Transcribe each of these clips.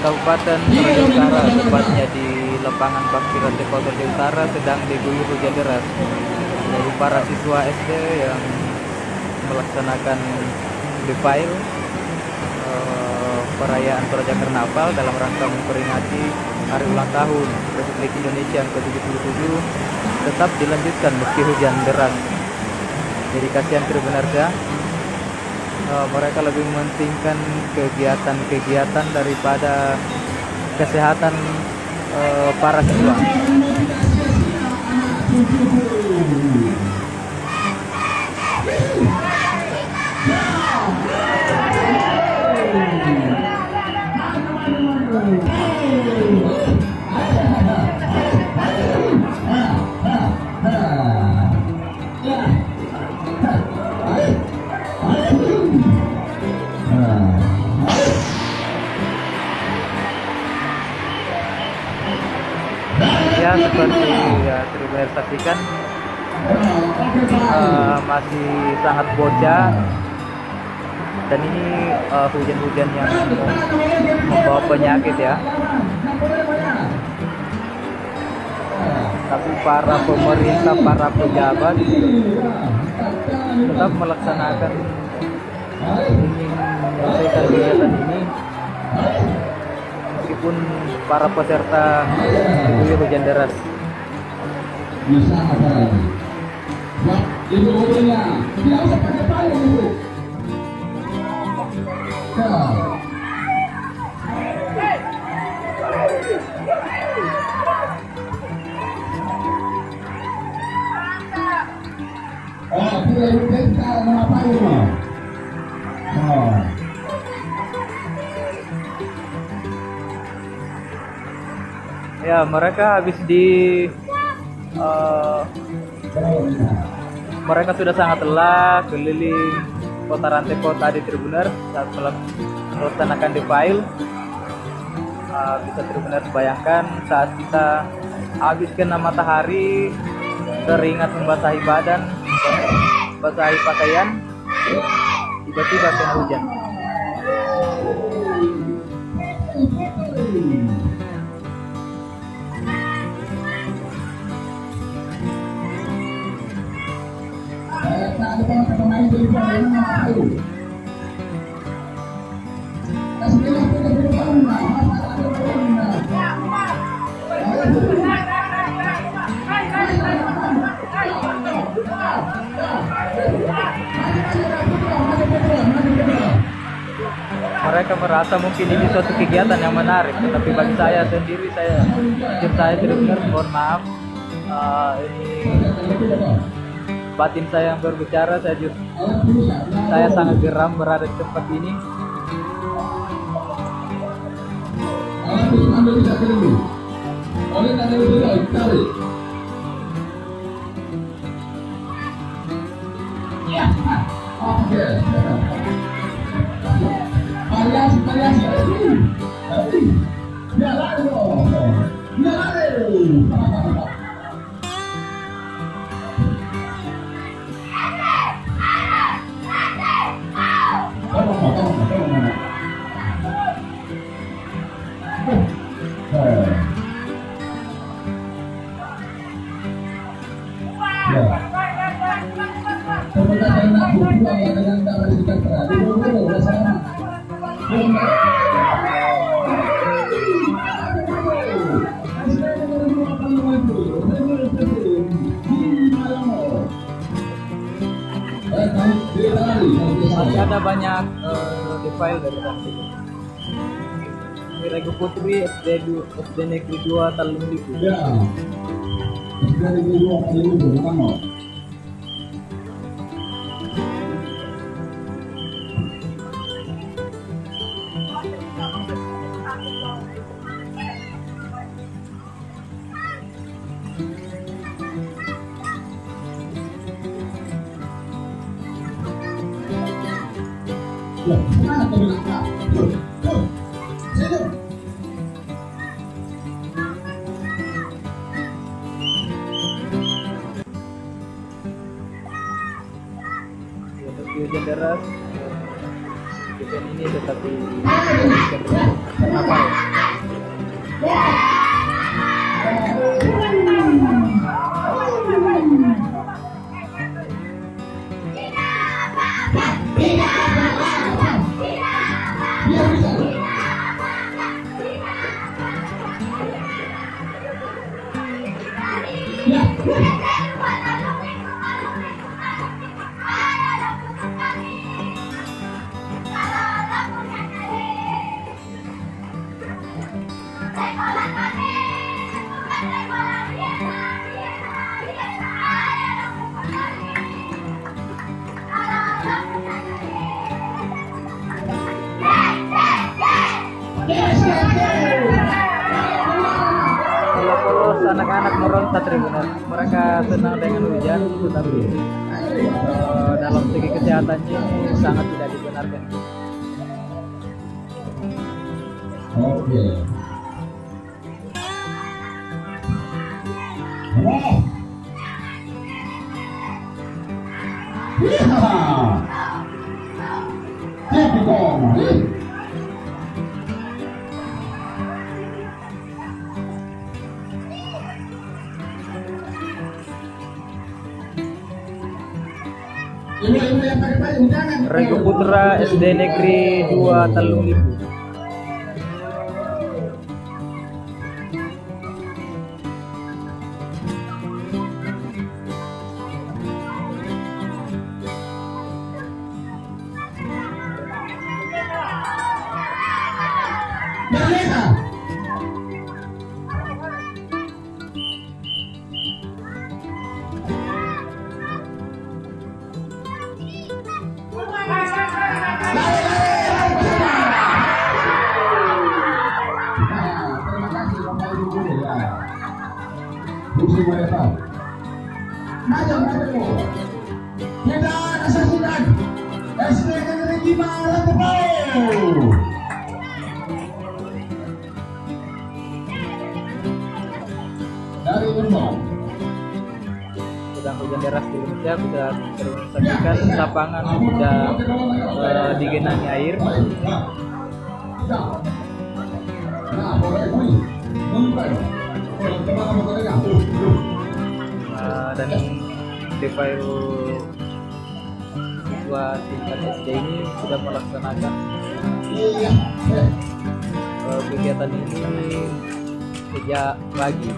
Kabupaten Toraja Utara, tepatnya di lapangan Bakti Rantipo Toraja Utara, sedang diguyur hujan deras. Jadi para siswa SD yang melaksanakan defile perayaan Toraja Karnaval dalam rangka memperingati hari ulang tahun Republik Indonesia yang ke-77 tetap dilanjutkan meski hujan deras. Jadi kasihan Tribunarja, mereka lebih mementingkan kegiatan-kegiatan daripada kesehatan para siswa. Ya, seperti ya Tribuners saksikan, masih sangat bocah, dan ini hujan-hujan yang membawa penyakit ya. Tapi para pemerintah, para pejabat tetap melaksanakan, ingin menyelesaikan kegiatan ini meskipun para peserta diguyur hujan deras. Bisa apa lagi? Buat ibu mobilnya, tidak usah pakai payung ibu. Oh, tidak ibu kita nama payung. Oh. Ya, mereka habis mereka sudah sangat lelah keliling kota Rantipo tadi Tribuner saat melaksanakan defile. Bisa Tribuner bayangkan saat kita habis kena matahari, keringat membasahi badan, basahi pakaian, tiba-tiba kena hujan. Mereka merasa mungkin ini suatu kegiatan yang menarik, tetapi bagi saya sendiri, saya benar-benar mohon maaf, ini batin saya yang berbicara. Saya sangat geram berada di tempat ini. Masih ada banyak defile dari tadi. Rego Putri SD Negeri 2 Talung Liku. Ya. SD Negeri 2 Talung Liku, mana? Hujan deras, hujan ini tetapi karena Kalau polos anak-anak meronta Tribuners, mereka senang dengan hujan, tetapi dalam segi kesehatannya ini sangat tidak dibenarkan. Oke. Oh. Rego Putra SD Negeri 2 Telung Ibu. Maju. Kita saksikan SD Negeri 5 Rantepau. Dari Lembang. Sedang hujan deras di Indonesia, sudah tersaksikan lapangan sudah digenangi air. Dan Devairo siswa tingkat SD ini sudah melaksanakan kegiatan ini sejak pagi.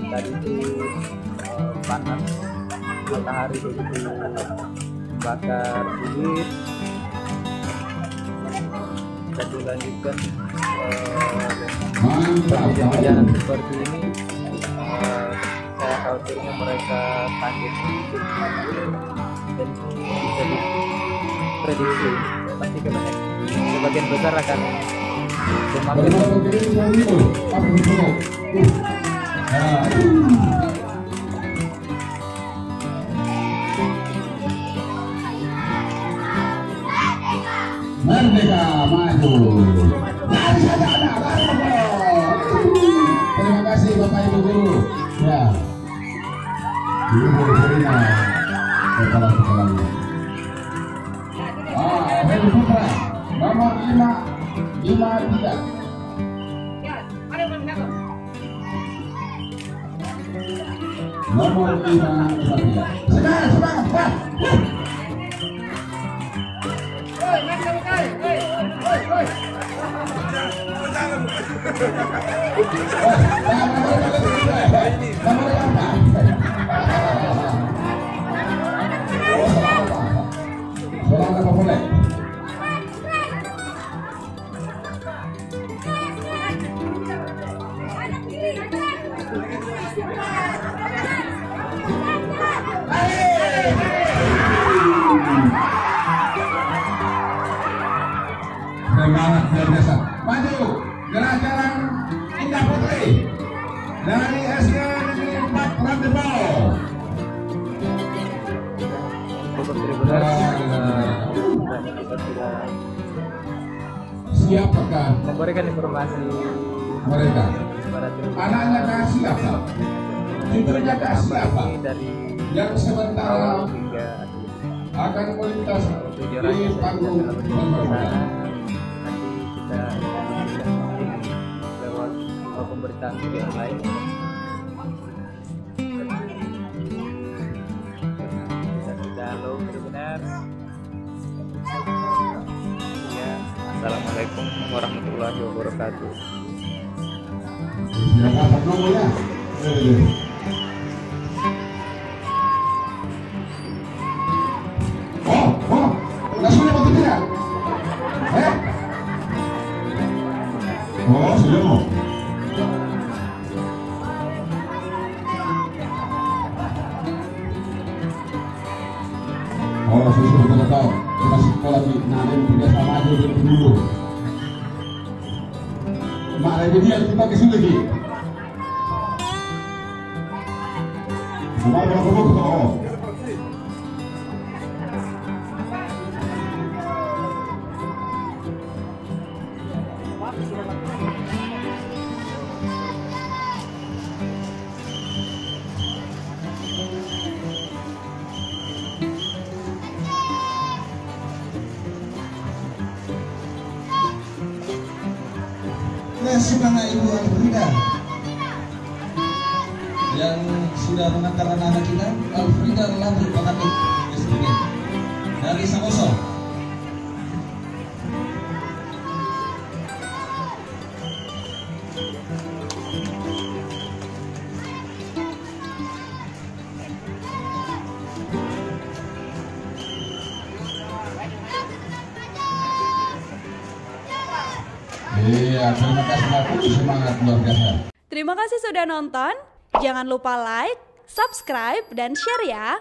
Tadi itu panas matahari begitu bakar kulit, dan dilanjutkan hujan-hujanan seperti ini. Saya khawatirnya mereka kaget dan bisa diprediksi pasti sebagian besar akan semakin Merdeka maju. Terima kasih Bapak Ibu guru. Ya. Ibu Serina kepala sekolahnya. Rego Putra nomor 553. Nomor 553. Semangat, Pak. Semangat luar biasa. Maju jalan-jalan Indah Putri dari SD Negeri 4 Rantepau. kita sudah Siapakah memberikan informasi mereka? kepada Anaknya kah siapa? Cucunya kah siapa? dari Yang sementara hingga akan melintas di panggung pembangunan. nanti kita lewat pemberitaan video lain. Kita sudah low benar. Ya, assalamualaikum warahmatullahi wabarakatuh. Siapa nomornya? Oh, langsung dapat tidak? Oh, sudah mau. Oh, susu betul tahu. Kita sekolah lagi. Nah, yang tidak sama aja dulu. Mak lagi dia kita ke sini lagi. Semua berapa buku oh. Semangat Ibu Alfrida yang sudah mengantar anak-anak kita. Alfrida Lambu Pakatik dari Samoso. Iya, terima kasih Bapak, semangat luar biasa. Terima kasih sudah nonton. Jangan lupa like, subscribe, dan share ya.